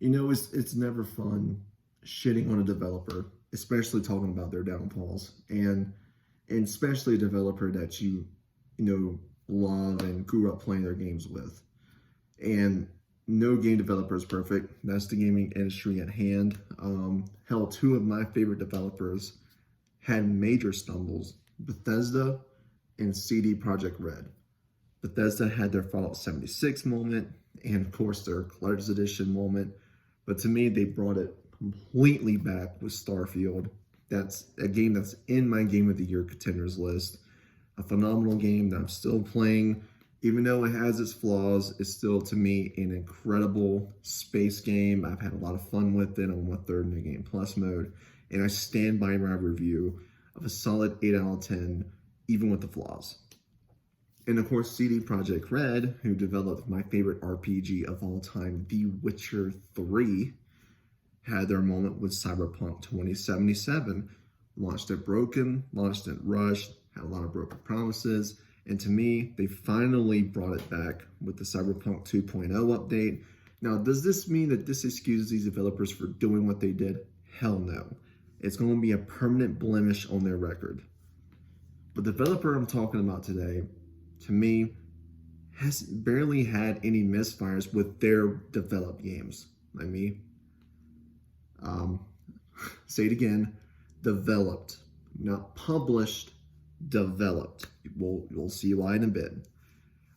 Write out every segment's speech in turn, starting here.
It's never fun shitting on a developer, especially talking about their downfalls, and especially a developer that you know love and grew up playing their games with. And no game developer is perfect. That's the gaming industry at hand. Hell, two of my favorite developers had major stumbles: Bethesda and CD Projekt Red. Bethesda had their Fallout 76 moment, and of course their Collector's Edition moment. But to me, they brought it completely back with Starfield. That's a game that's in my Game of the Year contenders list. A phenomenal game that I'm still playing. Even though it has its flaws, it's still, to me, an incredible space game. I've had a lot of fun with it on my third New Game Plus mode. And I stand by my review of a solid 8 out of 10, even with the flaws. And of course, CD Projekt Red, who developed my favorite RPG of all time, The Witcher 3, had their moment with Cyberpunk 2077. Launched it broken, launched it rushed, had a lot of broken promises. And to me, they finally brought it back with the Cyberpunk 2.0 update. Now, does this mean that this excuses these developers for doing what they did? Hell no. It's going to be a permanent blemish on their record. But the developer I'm talking about today, to me, has barely had any misfires with their developed games. Say it again, developed, not published, developed. We'll see why in a bit.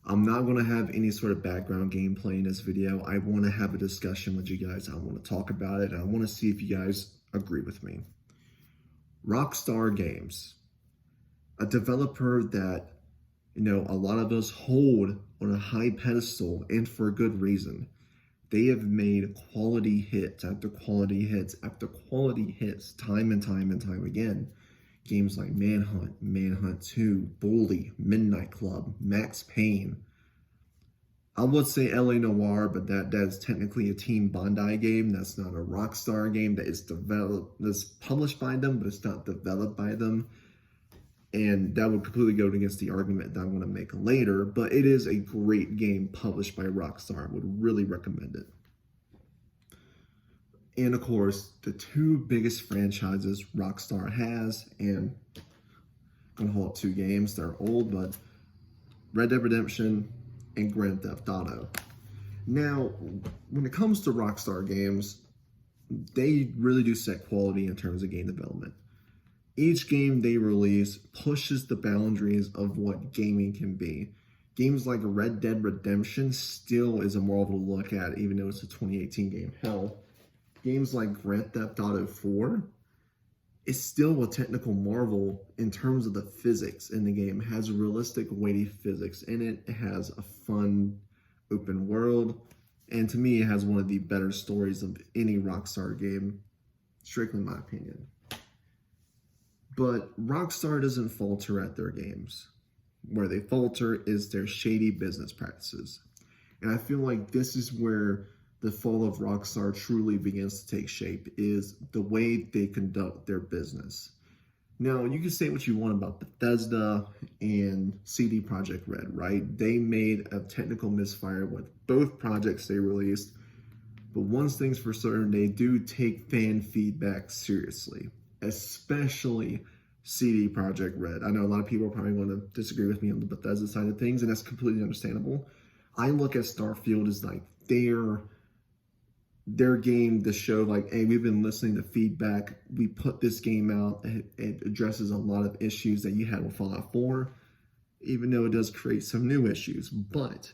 I'm not going to have any sort of background gameplay in this video. I want to have a discussion with you guys. I want to talk about it, and I want to see if you guys agree with me. Rockstar Games, a developer that a lot of us hold on a high pedestal, and for good reason. They have made quality hits after quality hits after quality hits time and time and time again. Games like Manhunt, Manhunt 2, Bully, Midnight Club, Max Payne. I would say LA Noire, but that's technically a Team Bondi game. That's not a Rockstar game. That is that's published by them, but it's not developed by them. And that would completely go against the argument that I'm going to make later, but it is a great game published by Rockstar. I would really recommend it. And of course, the two biggest franchises Rockstar has, and I'm going to hold up two games. They're old, but Red Dead Redemption and Grand Theft Auto. Now, when it comes to Rockstar games, they really do set quality in terms of game development. Each game they release pushes the boundaries of what gaming can be. Games like Red Dead Redemption still is a marvel to look at, even though it's a 2018 game. Hell, games like Grand Theft Auto 4 is still a technical marvel in terms of the physics in the game. It has realistic, weighty physics in it. It has a fun, open world. And to me, it has one of the better stories of any Rockstar game, strictly in my opinion. But Rockstar doesn't falter at their games. Where they falter is their shady business practices. And I feel like this is where the fall of Rockstar truly begins to take shape, is the way they conduct their business. Now, you can say what you want about Bethesda and CD Projekt Red, right? They made a technical misfire with both projects they released. But one thing's for certain, they do take fan feedback seriously. Especially CD Projekt Red. I know a lot of people are probably going to disagree with me on the Bethesda side of things, and that's completely understandable. I look at Starfield as like their game to show like, hey, we've been listening to feedback. We put this game out. It addresses a lot of issues that you had with Fallout 4, even though it does create some new issues. But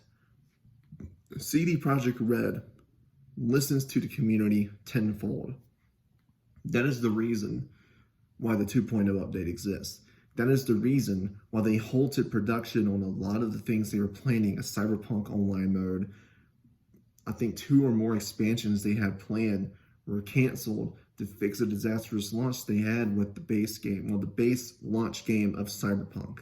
CD Projekt Red listens to the community tenfold. That is the reason why the 2.0 update exists. That is the reason why they halted production on a lot of the things they were planning, a Cyberpunk online mode. I think 2 or more expansions they had planned were canceled to fix a disastrous launch they had with the base game, the base launch game of Cyberpunk.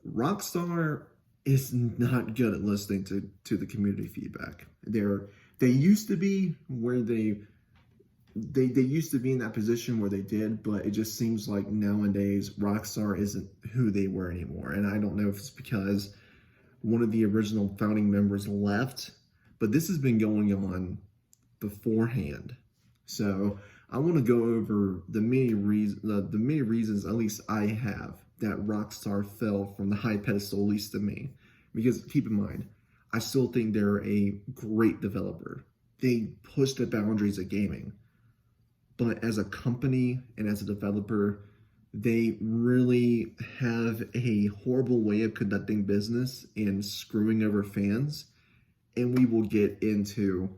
Rockstar is not good at listening to the community feedback. They used to be where they used to be in that position where they did, but it just seems like nowadays Rockstar isn't who they were anymore. And I don't know if it's because one of the original founding members left, but this has been going on beforehand. So I want to go over the many reasons, at least I have, that Rockstar fell from the high pedestal, at least to me. Because keep in mind, I still think they're a great developer. They push the boundaries of gaming. But as a company and as a developer, they really have a horrible way of conducting business and screwing over fans. And we will get into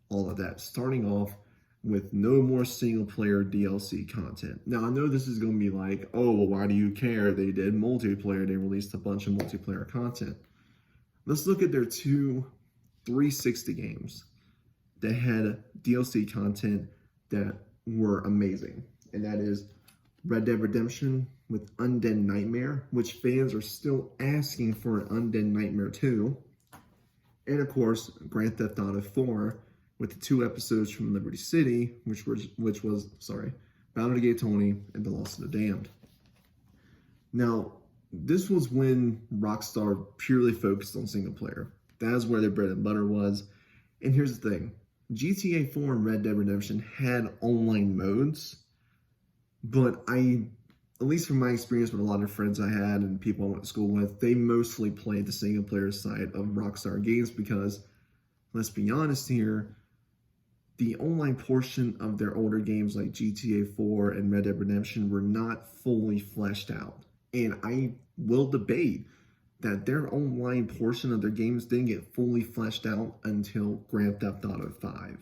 all of that, starting off with no more single player DLC content. Now, I know this is going to be like, oh, well, why do you care? They did multiplayer, they released a bunch of multiplayer content. Let's look at their two 360 games that had DLC content that were amazing. And that is Red Dead Redemption with Undead Nightmare, which fans are still asking for an Undead Nightmare 2. And of course, Grand Theft Auto 4 with the 2 episodes from Liberty City, which was Battle of the Gay Tony and The Lost of the Damned. Now, this was when Rockstar purely focused on single player. That is where their bread and butter was. And here's the thing. GTA 4 and Red Dead Redemption had online modes, but at least from my experience with a lot of friends I had and people I went to school with, they mostly played the single player side of Rockstar games because, let's be honest here, the online portion of their older games like GTA 4 and Red Dead Redemption were not fully fleshed out. And I will debate that their online portion of their games didn't get fully fleshed out until Grand Theft Auto 5.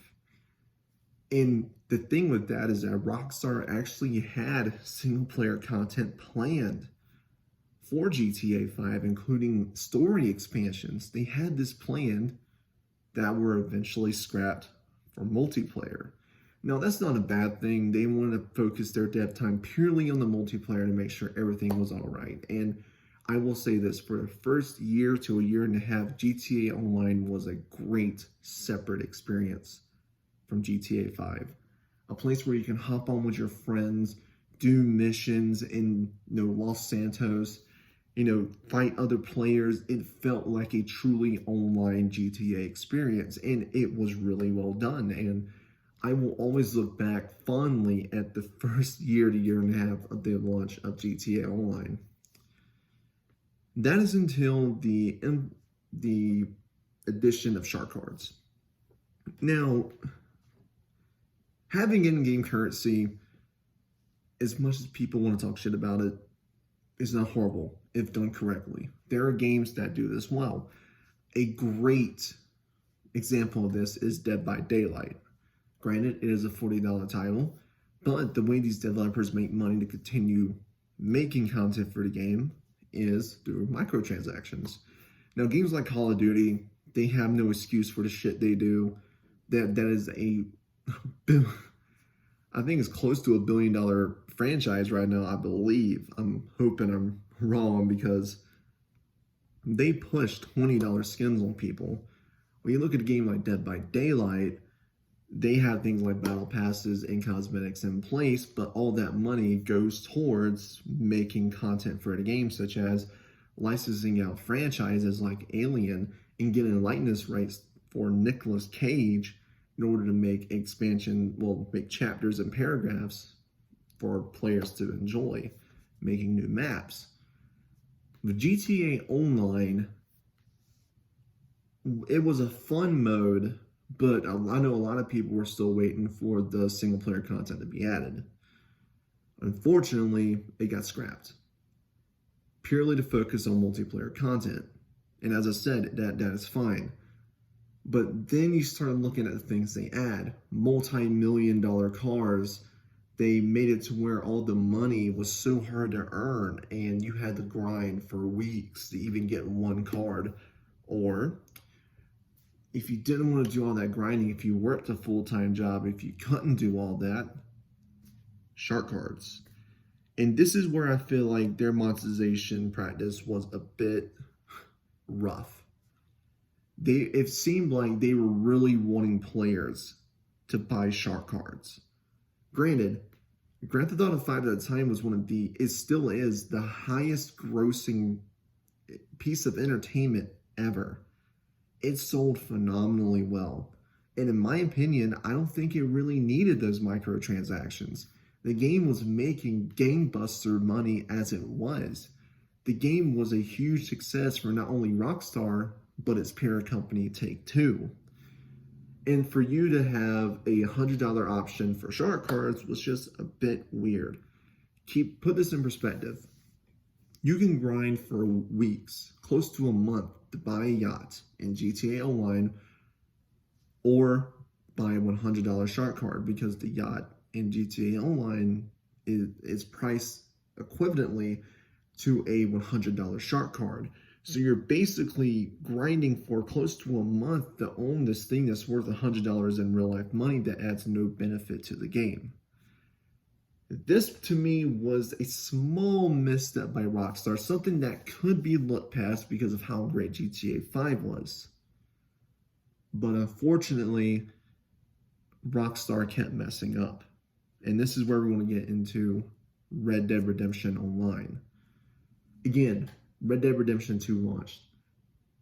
And the thing with that is that Rockstar actually had single-player content planned for GTA 5, including story expansions. They had this planned that were eventually scrapped for multiplayer. Now, that's not a bad thing. They wanted to focus their dev time purely on the multiplayer to make sure everything was all right. And I will say this, for the first year to a year and a half, GTA Online was a great separate experience from GTA 5. A place where you can hop on with your friends, do missions in Los Santos, fight other players. It felt like a truly online GTA experience, and it was really well done. And I will always look back fondly at the first year to year and a half of the launch of GTA Online. That is until the addition of shark cards. Now, having in-game currency, as much as people want to talk shit about it, is not horrible if done correctly. There are games that do this well. A great example of this is Dead by Daylight. Granted, it is a $40 title, but the way these developers make money to continue making content for the game is through microtransactions. Now, games like Call of Duty, they have no excuse for the shit they do. That is I think it's close to $1 billion franchise right now, I believe. I'm hoping I'm wrong because they push $20 skins on people. When you look at a game like Dead by Daylight, they have things like battle passes and cosmetics in place, but all that money goes towards making content for the game, such as licensing out franchises like Alien and getting likeness rights for Nicolas Cage in order to make make chapters and paragraphs for players to enjoy, making new maps. With GTA Online, it was a fun mode, but I know a lot of people were still waiting for the single-player content to be added. Unfortunately, it got scrapped, purely to focus on multiplayer content. And as I said, that is fine. But then you start looking at the things they add. Multi-million-dollar cars. They made it to where all the money was so hard to earn, and you had to grind for weeks to even get one card. Or if you didn't want to do all that grinding, if you worked a full-time job, if you couldn't do all that, shark cards. And this is where I feel like their monetization practice was a bit rough. It seemed like they were really wanting players to buy shark cards. Granted, Grand Theft Auto 5 at the time was it still is the highest grossing piece of entertainment ever. It sold phenomenally well. And in my opinion, I don't think it really needed those microtransactions. The game was making gangbuster money as it was. The game was a huge success for not only Rockstar, but its parent company, Take-Two. And for you to have a $100 option for shark cards was just a bit weird. Put this in perspective. You can grind for weeks, close to a month, to buy a yacht in GTA Online or buy a $100 shark card, because the yacht in GTA Online is priced equivalently to a $100 shark card. So you're basically grinding for close to a month to own this thing that's worth $100 in real life money that adds no benefit to the game. This to me was a small misstep by Rockstar, something that could be looked past because of how great GTA 5 was. But unfortunately, Rockstar kept messing up. And this is where we want to get into Red Dead Redemption Online. Again, Red Dead Redemption 2 launched.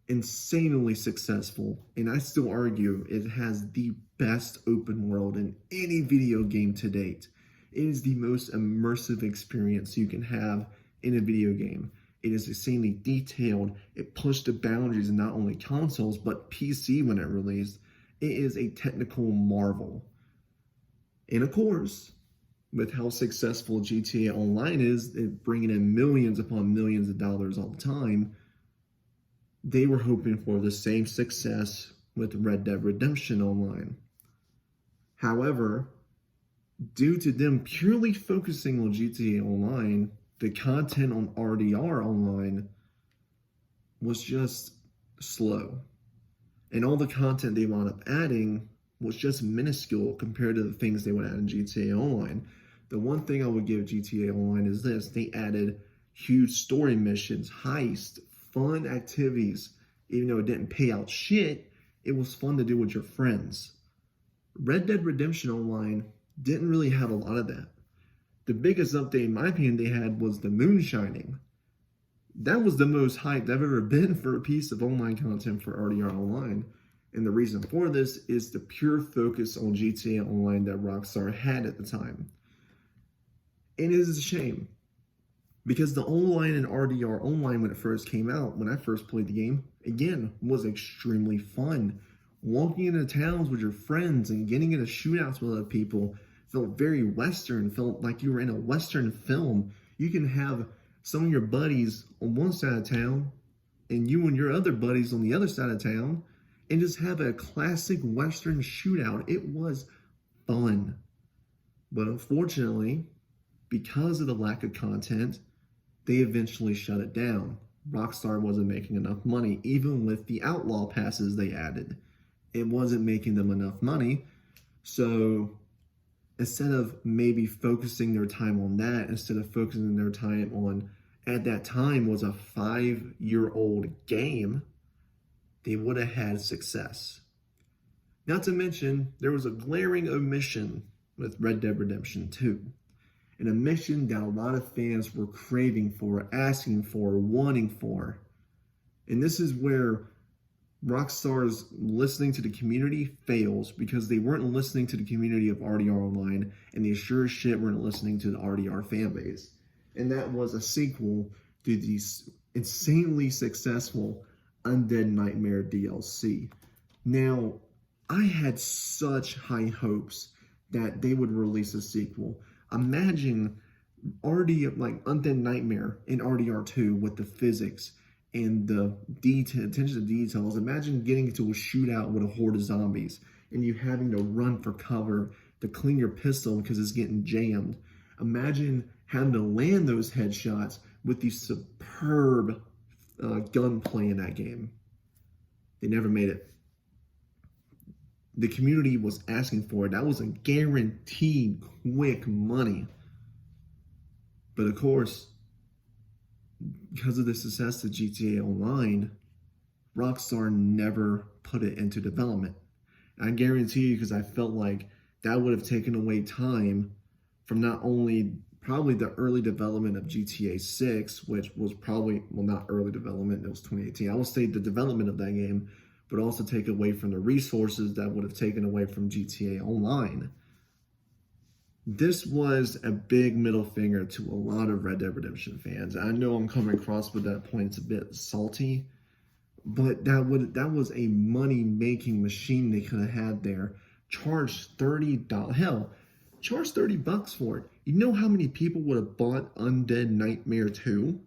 Insanely successful, and I still argue it has the best open world in any video game to date. It is the most immersive experience you can have in a video game. It is insanely detailed. It pushed the boundaries in not only consoles, but PC when it released. It is a technical marvel. And of course, with how successful GTA Online is, it bringing in millions upon millions of dollars all the time, they were hoping for the same success with Red Dead Redemption Online. However, due to them purely focusing on GTA Online, the content on RDR Online was just slow. And all the content they wound up adding was just minuscule compared to the things they would add in GTA Online. The one thing I would give GTA Online is this: they added huge story missions, heists, fun activities. Even though it didn't pay out shit, it was fun to do with your friends. Red Dead Redemption Online didn't really have a lot of that. The biggest update, in my opinion, they had was the moonshining. That was the most hyped I've ever been for a piece of online content for RDR Online. And the reason for this is the pure focus on GTA Online that Rockstar had at the time. And it is a shame, because the online and RDR Online, when it first came out, when I first played the game, again, was extremely fun. Walking into towns with your friends and getting into shootouts with other people felt very Western, felt like you were in a Western film. You can have some of your buddies on one side of town and you and your other buddies on the other side of town and just have a classic Western shootout. It was fun. But unfortunately, because of the lack of content, they eventually shut it down. Rockstar wasn't making enough money, even with the outlaw passes they added. It wasn't making them enough money. So instead of maybe focusing their time on that, instead of focusing their time on, at that time was a 5-year-old game, they would have had success. Not to mention, there was a glaring omission with Red Dead Redemption 2. An omission that a lot of fans were craving for, asking for, wanting for. And this is where Rockstar's listening to the community fails, because they weren't listening to the community of RDR Online, and they sure as shit weren't listening to the RDR fanbase. And that was a sequel to the insanely successful Undead Nightmare DLC. Now, I had such high hopes that they would release a sequel. Imagine Undead Nightmare in RDR 2 with the physics and the attention to details. Imagine getting into a shootout with a horde of zombies and you having to run for cover to clean your pistol because it's getting jammed. Imagine having to land those headshots with the superb gunplay in that game. They never made it. The community was asking for it. That was a guaranteed quick money. But of course, because of the success of GTA Online, Rockstar never put it into development. I guarantee you, because I felt like that would have taken away time from not only probably the early development of GTA 6, which was probably, well, not early development, it was 2018. I will say the development of that game but also take away from the resources that would have taken away from GTA Online. This was a big middle finger to a lot of Red Dead Redemption fans. I know I'm coming across with that point, it's a bit salty, but that was a money-making machine they could have had there. Charge $30, hell, charge $30 for it. You know how many people would have bought Undead Nightmare 2?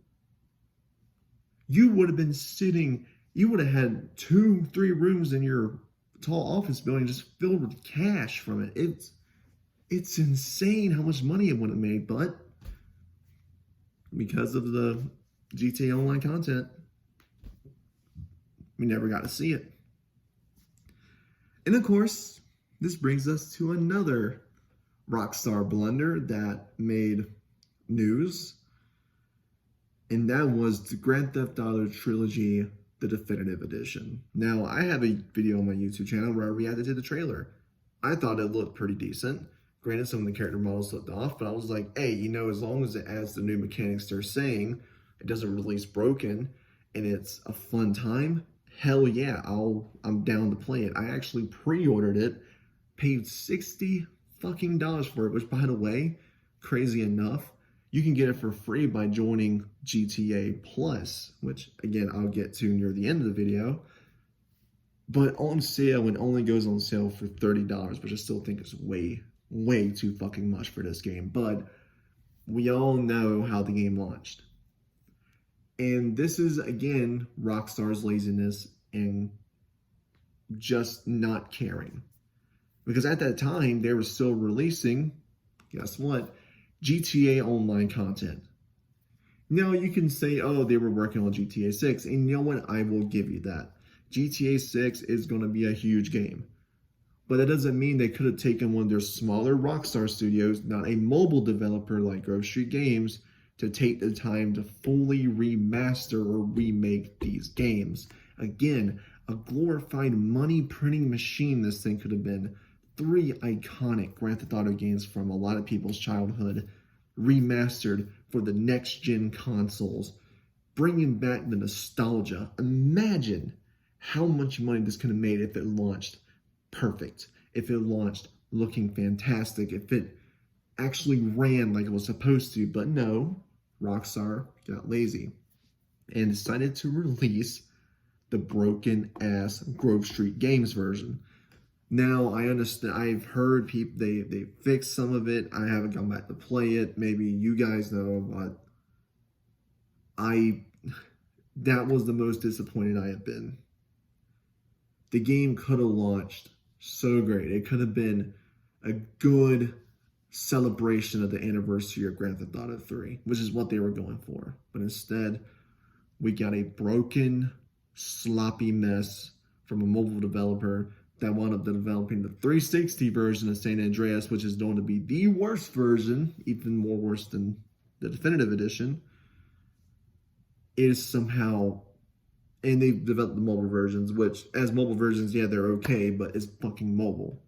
You would have been sitting, you would have had 2-3 rooms in your tall office building just filled with cash from it. It's insane how much money it would have made, but because of the GTA Online content, we never got to see it. And of course, this brings us to another Rockstar blunder that made news, and that was the Grand Theft Auto Trilogy, the Definitive Edition. Now, I have a video on my YouTube channel where I reacted to the trailer. I thought it looked pretty decent. Granted, some of the character models looked off, but I was like, hey, you know, as long as it adds the new mechanics they're saying, it doesn't release broken, and it's a fun time, hell yeah, I'm down to play it. I actually pre-ordered it, paid $60 fucking for it, which, by the way, crazy enough, you can get it for free by joining GTA Plus, which, again, I'll get to near the end of the video. But on sale, and only goes on sale for $30, which I still think is way too fucking much for this game. But we all know how the game launched. And this is, again, Rockstar's laziness and just not caring. Because at that time, they were still releasing, guess what, GTA Online content. Now, you can say, oh, they were working on GTA 6, and you know what, I will give you that. GTA 6 is going to be a huge game. But that doesn't mean they could have taken one of their smaller Rockstar studios, not a mobile developer like Grove Street Games, to take the time to fully remaster or remake these games. Again, a glorified money printing machine this thing could have been. 3 iconic Grand Theft Auto games from a lot of people's childhood, remastered for the next-gen consoles, bringing back the nostalgia. Imagine how much money this could have made if it launched perfect, if it launched looking fantastic, if it actually ran like it was supposed to. But no, Rockstar got lazy and decided to release the broken ass Grove Street Games version. Now, I understand, I've heard people, they fixed some of it. I haven't gone back to play it. Maybe you guys know, but that was the most disappointed I have been. The game could have launched so great. It could have been a good celebration of the anniversary of Grand Theft Auto 3, which is what they were going for. But instead, we got a broken, sloppy mess from a mobile developer that wound up developing the 360 version of San Andreas, which is known to be the worst version, even more worse than the Definitive Edition. Is somehow, and they've developed the mobile versions, which, as mobile versions, yeah, they're okay, but it's fucking mobile.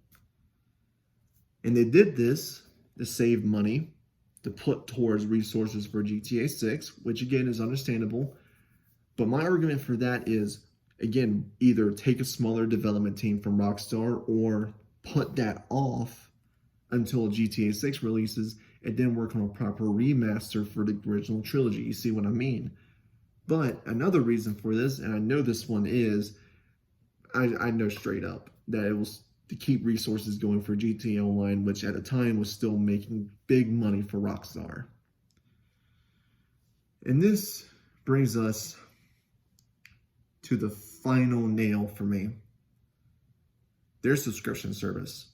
And they did this to save money, to put towards resources for GTA 6, which again is understandable. But my argument for that is, again, either take a smaller development team from Rockstar or put that off until GTA 6 releases and then work on a proper remaster for the original trilogy. You see what I mean? But another reason for this, and I know this one is, I know straight up that it was to keep resources going for GTA Online, which at the time was still making big money for Rockstar. And this brings us to the final nail for me. Their subscription service.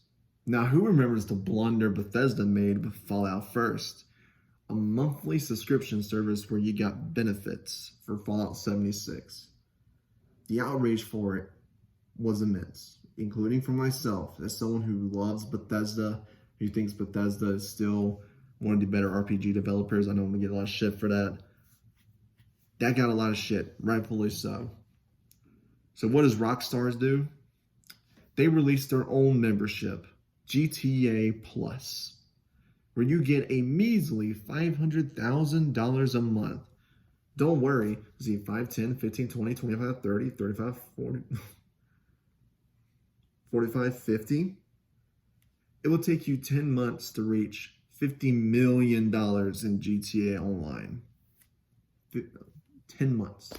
Now, who remembers the blunder Bethesda made with Fallout First? A monthly subscription service where you got benefits for Fallout 76. The outrage for it was immense, including for myself, as someone who loves Bethesda, who thinks Bethesda is still one of the better RPG developers. I know I'm gonna get a lot of shit for that. That got a lot of shit, rightfully so. So what does Rockstar do? They release their own membership, GTA Plus, where you get a measly $500,000 a month. Don't worry, see, 5, 10, 15, 20, 25, 30, 35, 40. 45, 50. It will take you 10 months to reach $50 million in GTA Online. 10 months.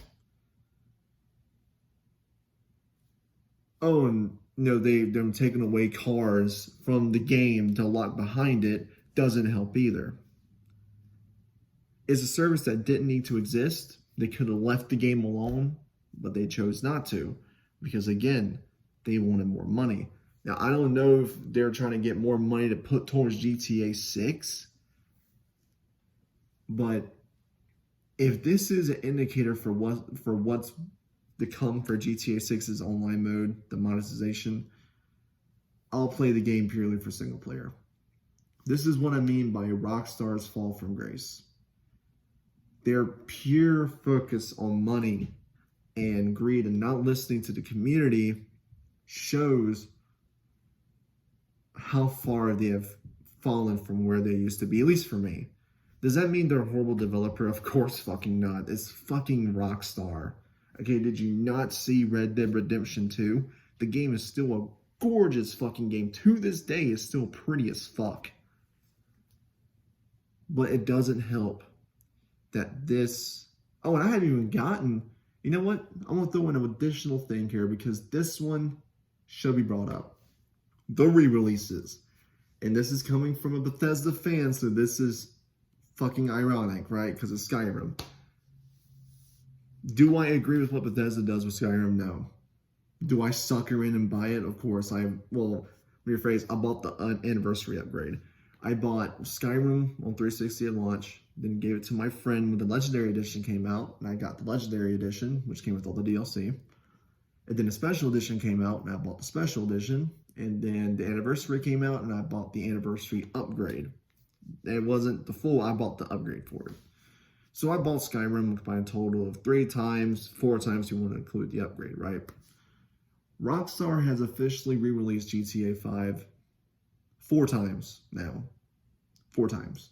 Oh, and them taking away cars from the game to lock behind it doesn't help either. It's a service that didn't need to exist. They could have left the game alone, but they chose not to because, again, they wanted more money. Now, I don't know if they're trying to get more money to put towards GTA 6, but if this is an indicator for what's to come for GTA 6's online mode, the monetization, I'll play the game purely for single player. This is what I mean by Rockstar's fall from grace. Their pure focus on money and greed and not listening to the community shows how far they have fallen from where they used to be, at least for me. Does that mean they're a horrible developer? Of course fucking not. It's fucking Rockstar. Okay, did you not see Red Dead Redemption 2? The game is still a gorgeous fucking game. To this day, it's still pretty as fuck. But it doesn't help that this... Oh, and I haven't even gotten... You know what? I'm going to throw in an additional thing here because this one should be brought up. The re-releases. And this is coming from a Bethesda fan, so this is fucking ironic, right? Because it's Skyrim. Do I agree with what Bethesda does with Skyrim? No. Do I sucker in and buy it? Of course. Well, rephrase, I bought the anniversary upgrade. I bought Skyrim on 360 at launch, then gave it to my friend when the Legendary Edition came out, and I got the Legendary Edition, which came with all the DLC. And then the Special Edition came out, and I bought the Special Edition. And then the Anniversary came out, and I bought the Anniversary upgrade. It wasn't the full, I bought the upgrade for it. So I bought Skyrim by a total of 3 times, 4 times you want to include the upgrade, right? Rockstar has officially re-released GTA 5 4 times now. 4 times.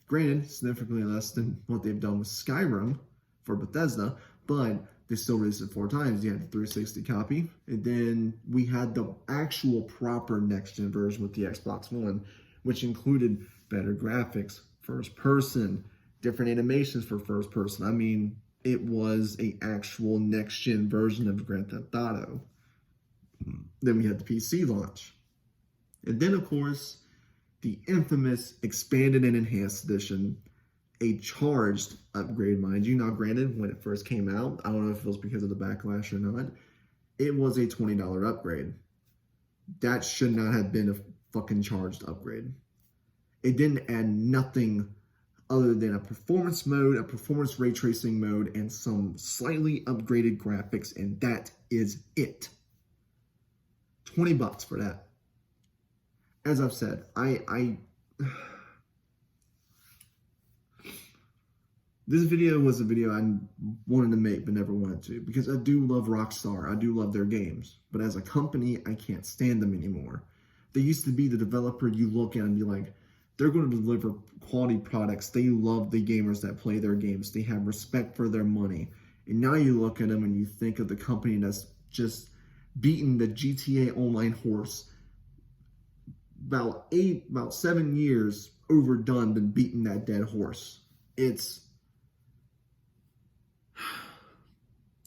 Granted, significantly less than what they've done with Skyrim for Bethesda, but they still released it 4 times. You had the 360 copy, and then we had the actual proper next-gen version with the Xbox One, which included better graphics, first person, different animations for first person. I mean, it was an actual next-gen version of Grand Theft Auto. Then we had the PC launch. And then, of course, the infamous Expanded and Enhanced Edition, a charged upgrade, mind you. Now, granted, when it first came out, I don't know if it was because of the backlash or not, it was a $20 upgrade. That should not have been a fucking charged upgrade. It didn't add nothing other than a performance mode, a performance ray tracing mode, and some slightly upgraded graphics, and that is it. $20 for that. As I've said, this video was a video I wanted to make but never wanted to, because I do love Rockstar. I do love their games. But as a company, I can't stand them anymore. They used to be the developer you look at and be like, they're going to deliver quality products. They love the gamers that play their games. They have respect for their money. And now you look at them and you think of the company that's just beaten the GTA Online horse about 7 years overdone, been beating that dead horse. It's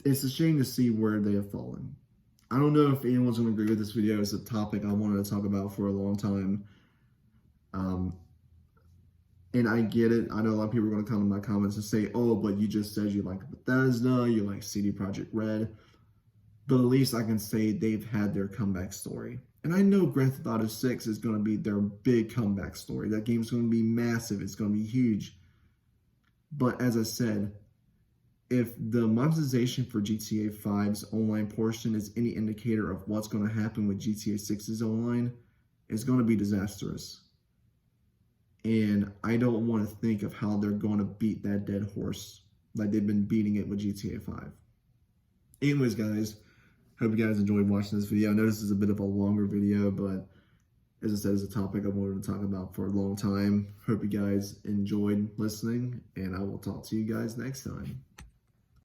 a shame to see where they have fallen. I don't know if anyone's going to agree with this video. It's a topic I wanted to talk about for a long time. And I get it. I know a lot of people are going to come in my comments and say, oh, but you just said you like Bethesda, you like CD Projekt Red. But at least I can say they've had their comeback story. And I know Grand Theft Auto 6 is going to be their big comeback story. That game's going to be massive. It's going to be huge. But as I said, if the monetization for GTA 5's online portion is any indicator of what's going to happen with GTA 6's online, it's going to be disastrous. And I don't want to think of how they're going to beat that dead horse like they've been beating it with GTA 5. Anyways, guys, hope you guys enjoyed watching this video. I know this is a bit of a longer video, but as I said, it's a topic I wanted to talk about for a long time. Hope you guys enjoyed listening, and I will talk to you guys next time.